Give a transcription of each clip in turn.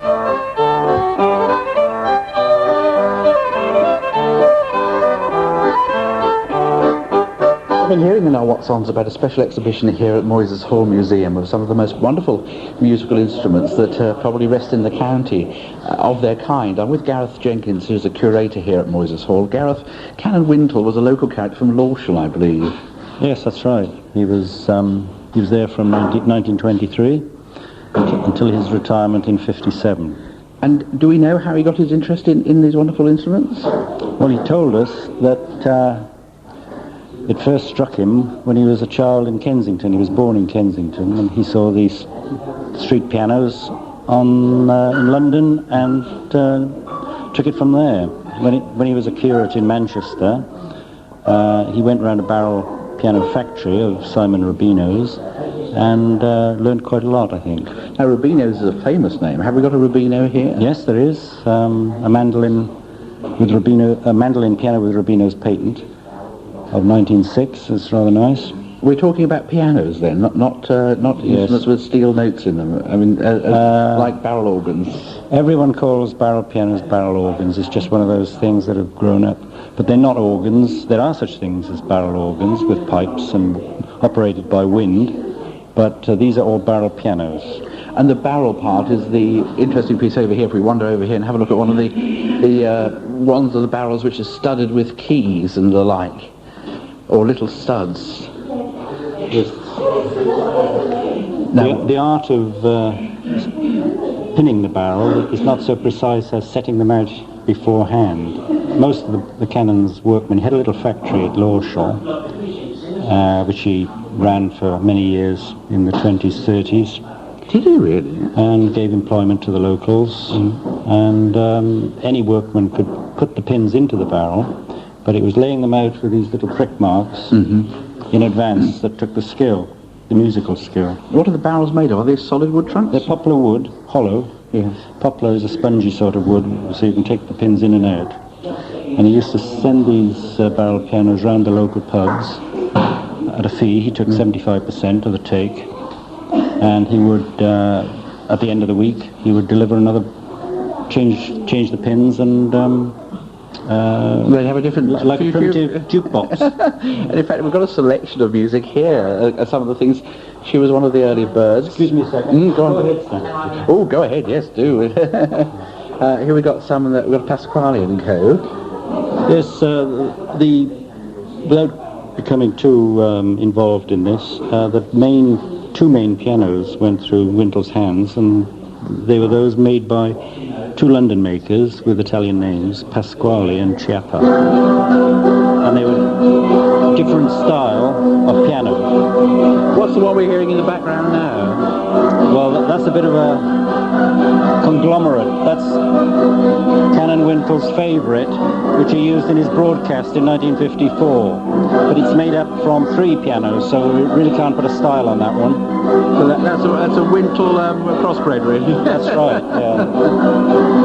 I've been hearing in our What's-Ons about a special exhibition here at Moyse's Hall Museum of some of the most wonderful musical instruments that probably rest in the county of their kind. I'm with Gareth Jenkins, who's a curator here at Moyse's Hall. Gareth, Canon Wintle was a local character from Lawshall, I believe. Yes, that's right. He was there from 1923 until his retirement in 57. And do we know how he got his interest in these wonderful instruments? Well, he told us that it first struck him when he was a child in Kensington. He was born in Kensington, and he saw these street pianos in London and took it from there. When he was a curate in Manchester, he went round a barrel piano factory of Simon Rubino's and learned quite a lot, I think. Now, Rubino's is a famous name. Have we got a Rubino here? Yes, there is. A mandolin piano with Rubino's patent of 1906. It's rather nice. We're talking about pianos then, not instruments with steel notes in them. I mean, like barrel organs. Everyone calls barrel pianos barrel organs. It's just one of those things that have grown up. But they're not organs. There are such things as barrel organs with pipes and operated by wind. But these are all barrel pianos. And the barrel part is the interesting piece over here. If we wander over here and have a look at one of the ones of the barrels which is studded with keys and the like, or little studs. Yes. Now, the art of pinning the barrel is not so precise as setting them out beforehand. Most of the Canon's workmen, he had a little factory at Lawshall, which he ran for many years in the 20s, 30s. Did he really? And gave employment to the locals. And any workman could put the pins into the barrel, but it was laying them out with these little prick marks in advance that took the skill, the musical skill. What are the barrels made of? Are they solid wood trunks? They're poplar wood, hollow. Yes. Poplar is a spongy sort of wood, so you can take the pins in and out. And he used to send these barrel pianos round the local pubs at a fee. He took 75% of the take, and he would, at the end of the week, he would deliver another, change the pins, and they have a different... like a primitive jukebox. And in fact, we've got a selection of music here. Some of the things... She was one of the early birds. Excuse me a second. Go on. Oh, go ahead, yes, do. Here we've got some that... We've got Pasquale and Co. Yes, without becoming too involved in this, the two main pianos went through Wintle's hands, and they were those made by two London makers with Italian names, Pasquale and Chiappa. And they were different style of piano. What's the one we're hearing in the background now? Well, that's a bit of a conglomerate. That's Canon Wintle's favourite, which he used in his broadcast in 1954. But it's made up from three pianos, so we really can't put a style on that one. So that's a Wintle crossbred, really. That's right, yeah.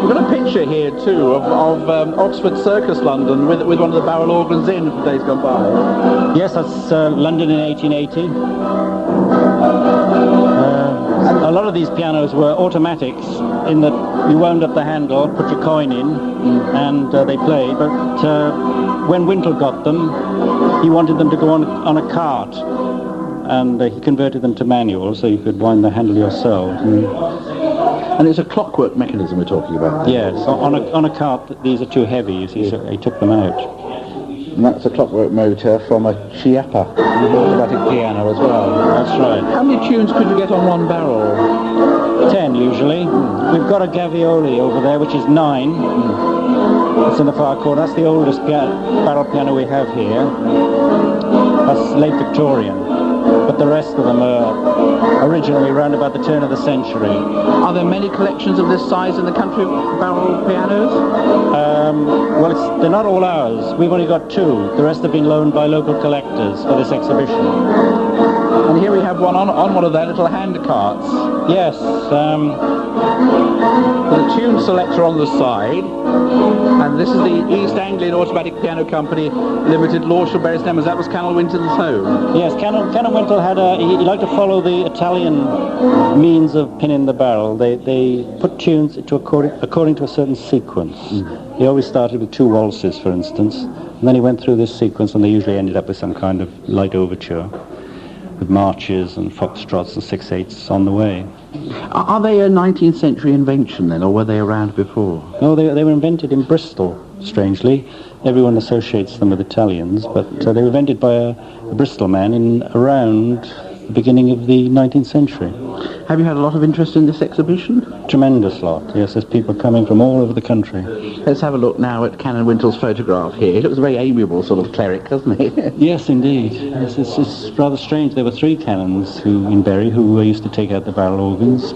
We've got a picture here, too, of Oxford Circus London with one of the barrel organs in from days gone by. Yes, that's London in 1880. A lot of these pianos were automatics in that you wound up the handle, put your coin in, and they played. But when Wintle got them, he wanted them to go on a cart, and he converted them to manual, so you could wind the handle yourself. And it's a clockwork mechanism we're talking about. Yes, on a cart, these are too heavy, you see, so he took them out. And that's a clockwork motor from a Chiappa, an automatic piano as well. That's right. How many tunes could you get on one barrel? 10 usually. We've got a Gavioli over there, which is 9. It's in the far corner. That's the oldest barrel piano we have here. That's late Victorian. But the rest of them are originally round about the turn of the century. Are there many collections of this size in the country of barrel pianos? Well, they're not all ours. We've only got 2. The rest have been loaned by local collectors for this exhibition. And And here we have one on one of their little hand carts. Yes. With a tune selector on the side, and this is the East Anglian Automatic Piano Company Limited, Lorshall, Bury St Edmunds. That was Canon Wintle's home. Yes, Canon Wintle had he liked to follow the Italian means of pinning the barrel. They put tunes according to a certain sequence. He always started with 2 waltzes, for instance, and then he went through this sequence, and they usually ended up with some kind of light overture with marches and foxtrots and 6/8 on the way. Are they a 19th century invention then, or were they around before? No, they were invented in Bristol, strangely. Everyone associates them with Italians, but they were invented by a Bristol man around the beginning of the 19th century. Have you had a lot of interest in this exhibition? Tremendous lot, yes. There's people coming from all over the country. Let's have a look now at Canon Wintle's photograph here. He looks a very amiable sort of cleric, doesn't he? Yes, indeed. Yes, it's rather strange. There were 3 canons in Bury who used to take out the barrel organs.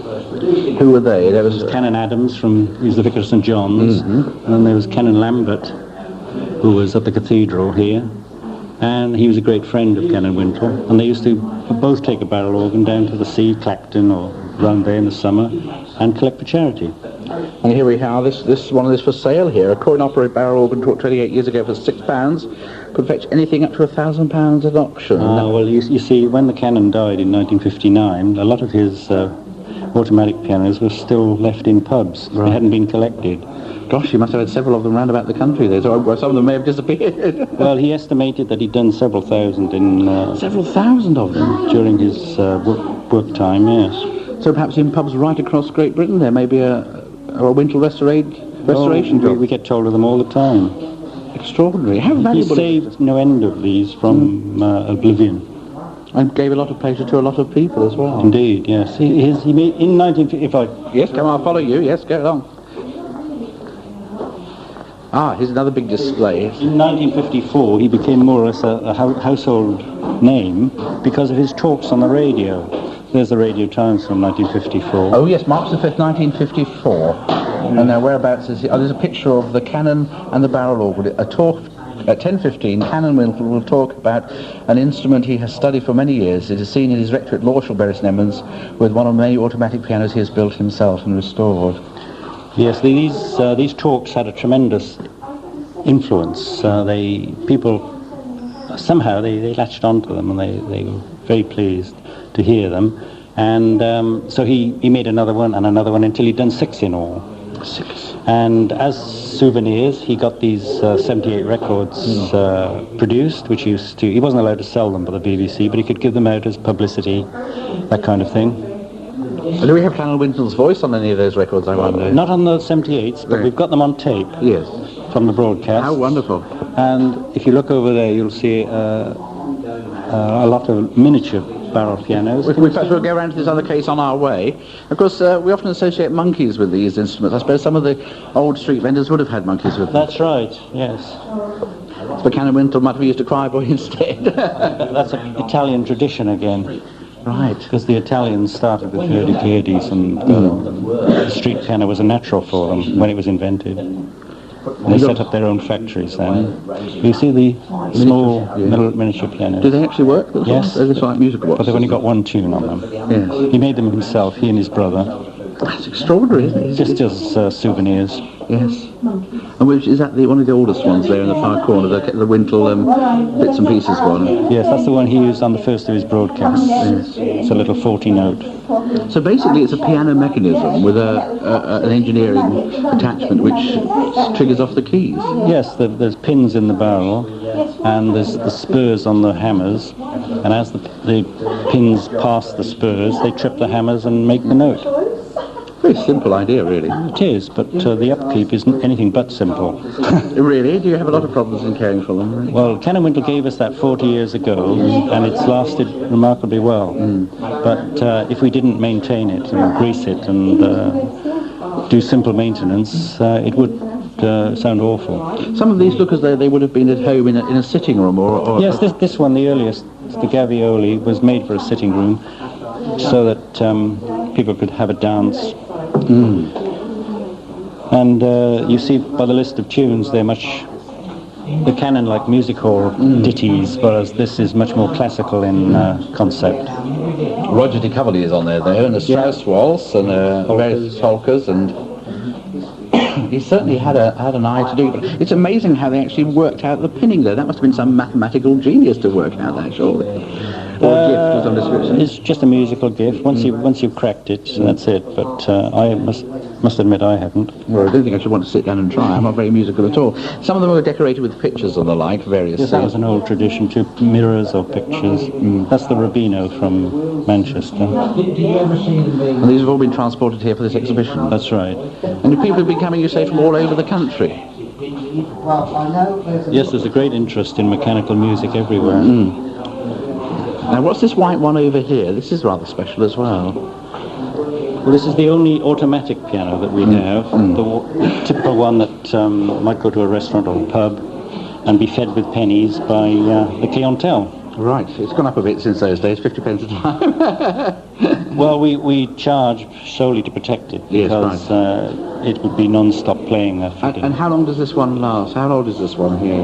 Who were they? There was Canon Adams, he was the Vicar of St John's, and then there was Canon Lambert, who was at the cathedral here, and he was a great friend of Canon Wintle, and they used to both take a barrel organ down to the sea, Clacton or round there in the summer, and collect for charity. And here we have this one is for sale here. A coin-operated barrel organ bought 28 years ago for £6. Could fetch anything up to £1,000 at auction. Well, you see, when the Canon died in 1959, a lot of his automatic pianos were still left in pubs. Right. They hadn't been collected. Gosh, you must have had several of them round about the country there, so some of them may have disappeared. Well, he estimated that he'd done several thousand in... several thousand of them? During his work time, yes. So perhaps in pubs right across Great Britain there may be a Wintle restoration job? We get told of them all the time. Extraordinary. How valuable... He saved no end of these from oblivion. And gave a lot of pleasure to a lot of people as well. Indeed, yes. He made in 1955... Yes, come on, I'll follow you. Yes, go along. Here's another big display. In 1954, he became more or less a household name because of his talks on the radio. There's the Radio Times from 1954. Oh yes, March the 5th, 1954. And now whereabouts is he? There's a picture of the Canon and the barrel organ. A talk at 10:15. Canon Wintle will talk about an instrument he has studied for many years. It is seen in his rectory at Lorshall, Bury St Edmunds, with one of the many automatic pianos he has built himself and restored. Yes, these talks had a tremendous influence. People somehow they latched onto them, and they were very pleased to hear them. And so he made another one and another one until he'd done 6 in all. 6. And as souvenirs, he got these 78 records produced, which he wasn't allowed to sell them by the BBC, but he could give them out as publicity, that kind of thing. Do we have Canon Wintle's voice on any of those records, I wonder? Not on the 78s, but we've got them on tape. Yes. From the broadcast. How wonderful. And if you look over there, you'll see a lot of miniature barrel pianos. Perhaps we'll go around to this other case on our way. Of course, we often associate monkeys with these instruments. I suppose some of the old street vendors would have had monkeys with them. That's right, yes. But Canon Wintle might have used a cry boy instead. That's an Italian tradition again. Right. Because the Italians started with hurdy-gurdies, and the street piano was a natural for them when it was invented. And they set up their own factories then. You see the small miniature pianos? Do they actually work? Yes. They're just like musical boxes. But they've only got one tune on them. Yes. He made them himself, he and his brother. That's extraordinary, isn't it? Just as souvenirs. Yes. And which is that one of the oldest ones there in the far corner, the Wintle bits and pieces one? Yes, that's the one he used on the first of his broadcasts. Yes. It's a little 40-note. So basically it's a piano mechanism with an engineering attachment which triggers off the keys. Yes, there's pins in the barrel, and there's the spurs on the hammers, and as the pins pass the spurs, they trip the hammers and make the note. Very simple idea, really. It is, but the upkeep isn't anything but simple. Really? Do you have a lot of problems in caring for them? Really? Well, Canon Wintle gave us that 40 years ago, and it's lasted remarkably well. But if we didn't maintain it and grease it and do simple maintenance, it would sound awful. Some of these look as though they would have been at home in a sitting room or... Yes, this one, the earliest, the Gavioli, was made for a sitting room so that people could have a dance. And you see by the list of tunes, they're much the Canon like music hall ditties, whereas this is much more classical in concept. Roger de Coverley is on there, and a Strauss waltz, and various polkas, and he certainly had an eye to do. But it's amazing how they actually worked out the pinning there. That must have been some mathematical genius to work out that, surely. Or a gift of some description. It's just a musical gift. Once you've cracked it, that's it. But I must admit I haven't. Well, I don't think I should want to sit down and try. I'm not very musical at all. Some of them were decorated with pictures and the like, various Yes, that was an old tradition too. Mirrors or pictures. That's the Rubino from Manchester. And these have all been transported here for this exhibition. That's right. And people have been coming, you say, from all over the country. Yes, there's a great interest in mechanical music everywhere. Now, what's this white one over here? This is rather special as well. Well, this is the only automatic piano that we have. The typical one that might go to a restaurant or a pub and be fed with pennies by the clientele. Right, it's gone up a bit since those days, 50 pence a time. Well, we charge solely to protect it, because it would be non-stop playing. And how long does this one last? How old is this one here?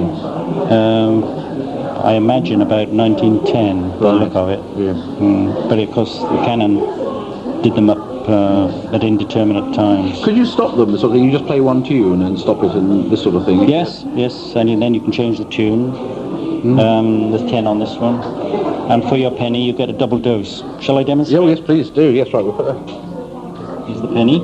I imagine about 1910, by the look of it. Yeah. But of course, the Canon did them up at indeterminate times. Could you stop them? So that you just play one tune and stop it and this sort of thing? Yes, and then you can change the tune. There's 10 on this one. And for your penny, you get a double dose. Shall I demonstrate? Oh, yes, please do. Yes, right. We'll put that. Here's the penny.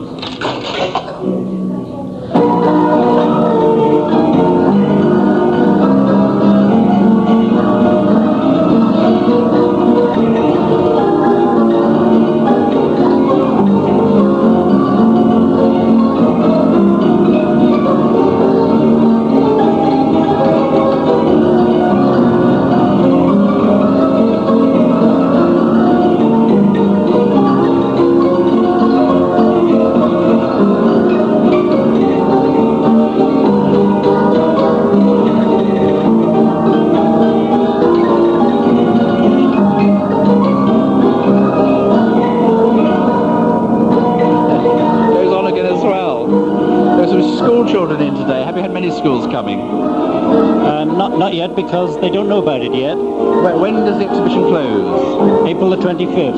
Not yet, because they don't know about it yet. When does the exhibition close? April the 25th.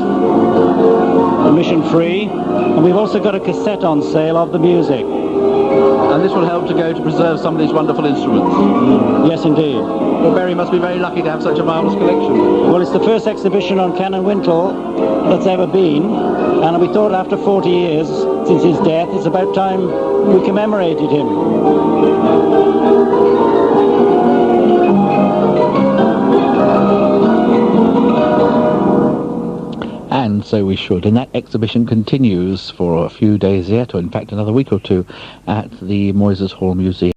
Admission free. And we've also got a cassette on sale of the music. And this will help to preserve some of these wonderful instruments. Yes, indeed. Well, Barry must be very lucky to have such a marvellous collection. Well, it's the first exhibition on Canon Wintle that's ever been. And we thought after 40 years since his death, it's about time we commemorated him. And so we should. And that exhibition continues for a few days yet, or in fact another week or two, at the Moyse Hall Museum.